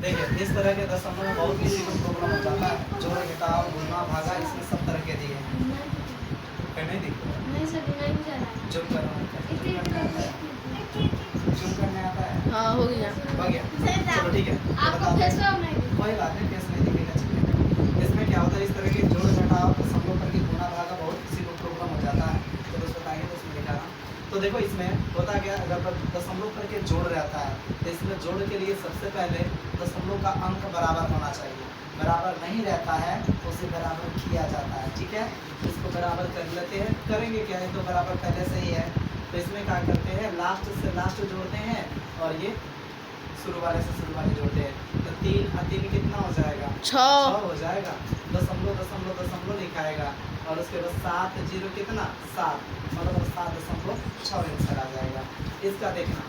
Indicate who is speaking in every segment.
Speaker 1: देखिए इस तरह के दशमलव में बहुत किसी को प्रॉब्लम हो जाता है। जोड़ घटाव गुणा भागा इसमें सब तरह के दिए हैं। नहीं दिख रहा
Speaker 2: नहीं सर नहीं जा रहा है।
Speaker 1: जूम करना जूम करने आता है।
Speaker 2: हाँ हो गया
Speaker 1: हो गया चलो ठीक है।
Speaker 2: आपको फेस लॉक नहीं
Speaker 1: कोई बात नहीं, फेस नहीं दिखेगा चलिए। इसमें क्या होता है, इस तरह के जोड़ घटाव दशमलव पर की गुणा भागा बहुत किसी को प्रॉब्लम हो जाता है। तो दोस्तों बताएंगे तो उसमें दिखा रहा हूँ। तो देखो इसमें होता क्या, अगर दशमलव पर के जोड़ रहता है तो इसमें जोड़ के लिए सबसे पहले दशमलव का अंक बराबर होना चाहिए। बराबर नहीं रहता है तो उसे बराबर किया जाता है। ठीक है, इसको बराबर कर लेते हैं। करेंगे क्या है, तो बराबर पहले से ही है। तो इसमें क्या करते हैं, लास्ट से लास्ट जोड़ते हैं और ये शुरू वाले से शुरू वाले जोड़ते हैं। तो 3 और 3 कितना हो जाएगा, 6 हो जाएगा। दशमलव दशमलव दशमलव लिखाएगा और उसके बाद 7 जीरो कितना 7, मतलब 7.6 आंसर आ जाएगा। इसका देखना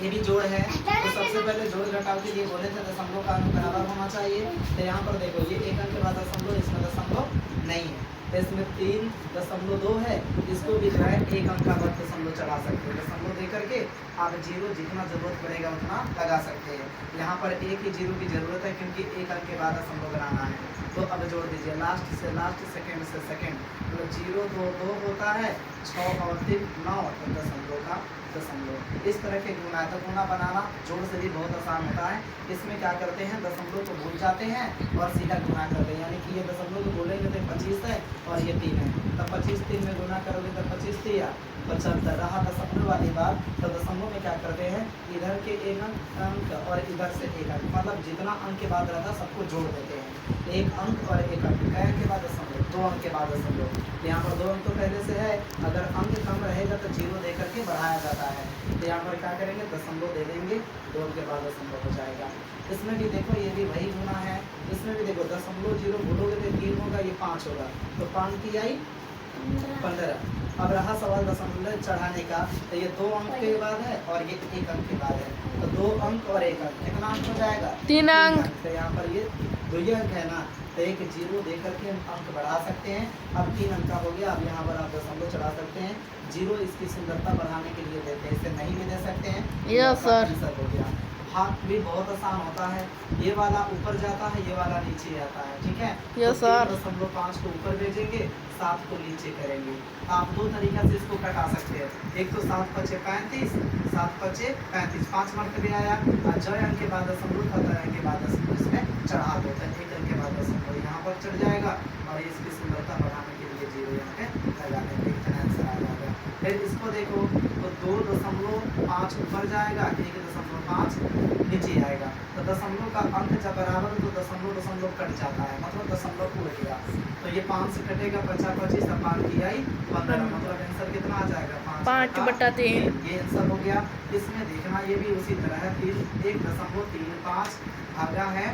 Speaker 1: ये भी जोड़ है। तो सबसे पहले जोड़ घटाव के लिए बोले थे दशमलव का अंक बराबर होना चाहिए। तो यहाँ पर देखो ये एक अंक के बाद दशमलव, इसमें दशमलव नहीं है। तो इसमें 3.2 है, इसको भी जो है एक अंक का बाद दशमलव चढ़ा सकते हैं। दशमलव दे करके आप जीरो जितना जरूरत पड़ेगा उतना लगा सकते हैं। यहाँ पर एक ही जीरो की जरूरत है क्योंकि एक अंक के बाद दशमलव बनाना है। तो अब जोड़ दीजिए लास्ट से लास्ट, सेकेंड से सेकेंड। मतलब 0 2 2 होता है, 6 और 3 9, तो दशमलव का दशमलव। इस तरह के गुणा है। तो गुणा बनाना जोड़ से भी बहुत आसान होता है। इसमें क्या करते हैं, दशमलव को भूल जाते हैं और सीधा गुणा करते हैं। यानी कि ये दशमलव को बोलेंगे तो 25 है और ये 3 है, तब 25 3 में गुणा करोगे तो 25 3 75 रहा दशमलव वाली बात। तो दशमलव में क्या करते हैं, इधर के एक अंक और इधर से एक अंक, मतलब जितना अंक के बाद रहता है सबको जोड़ देते हैं। एक अंक और एक अंक, कै अंक के बाद दशमलव, 2 अंक के बाद दशमलव। यहाँ पर 2 अंक तो पहले से है, अगर अंक कम रहेगा तो 0 दे करके बढ़ाया जाता है। तो यहाँ पर क्या करेंगे, दशमलव दे देंगे, 2 अंक के बाद दशमलव हो जाएगा। इसमें भी देखो ये भी वही गुणा है। इसमें भी देखो दशमलव 0 भूलोगे तो 3 होगा, ये 5 होगा, तो 5 की आई 15। अब रहा सवाल दशमलव चढ़ाने का। तो ये 2 अंक के बाद है और ये 1 अंक के बाद है। तो 2 अंक और 1 अंक कितना अंक हो जाएगा,
Speaker 2: 3 अंक।
Speaker 1: तो यहाँ पर ये 2 अंक है ना, तो एक 0 दे करके हम अंक बढ़ा सकते हैं। अब 3 अंक का हो गया। अब यहाँ पर आप दशमलव चढ़ा सकते हैं। 0 इसकी सुंदरता बढ़ाने के लिए देते हैं, इसे नहीं भी दे सकते हैं।
Speaker 2: Yes sir.
Speaker 1: हो गया। भाग भी बहुत आसान होता है। ये वाला ऊपर जाता है, ये वाला नीचे आता है। ठीक है,
Speaker 2: यस सर।
Speaker 1: 3.5 को ऊपर भेजेंगे, 7 को नीचे करेंगे। आप 2 तरीका से इसको कटा सकते हैं। एक तो 7 5 35, 7 5 35, 5 मरतबे आया और जो अंक के बाद दशमलव था, अंक के बाद दशमलव इसमें चढ़ा दो, तो 1 अंक के बाद दशमलव यहाँ पर चढ़ जाएगा और इसकी सुंदरता बढ़ाने के लिए 0 यहाँ पे लगा देंगे, इतना आंसर आ जाएगा। फिर इसको देखो तो 2.5 ऊपर जाएगा, 1.5 नीचे आएगा। तो दशमलव का अंक जब बराबर तो दशमलव दशमलव कट जाता है, मतलब दशमलव उड़ गया। तो ये 5 से कटेगा, 50 25, 5 की आई 15, मतलब आंसर कितना आ जाएगा,
Speaker 2: 5/3।
Speaker 1: ये आंसर हो गया। इसमें देखना ये भी उसी तरह है, 1.35 भागा है,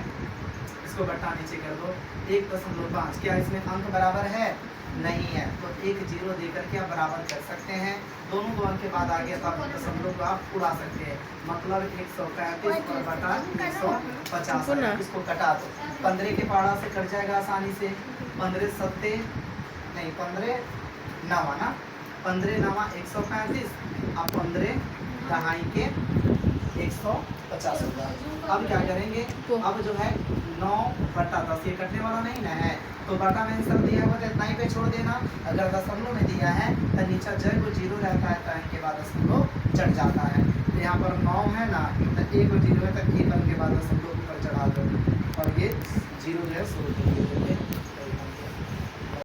Speaker 1: इसको बट्टा नीचे कर दो, 1.5। क्या इसमें अंक बराबर है, नहीं है, तो 1 0 दे करके आप बराबर कर सकते हैं। दोनों 2 अंक के बाद आ गया तो आप दशमलव को आप उड़ा सकते हैं, मतलब 135 और बटा 150। इसको कटा दो, 15 के पहाड़ा से कट जाएगा आसानी से। 15 सत्ते नहीं, 15 नवा ना, 15 नवा 135 और 15 दहाई के 150 होगा। अब क्या करेंगे, अब जो है 9/10, ये कटने वाला नहीं ना है, तो बटा में आंसर दिया हुआ तो इतना ही पे छोड़ देना। अगर दशमलव में दिया है तो नीचे जब 0 रहता है तो इनके बाद दशमलव चढ़ जाता है। तो यहाँ पर 9 है ना, तो 1 और 0 है तो 1 अंक के बाद दशमलव ऊपर चढ़ा दो और ये 0 जो है शुरू कर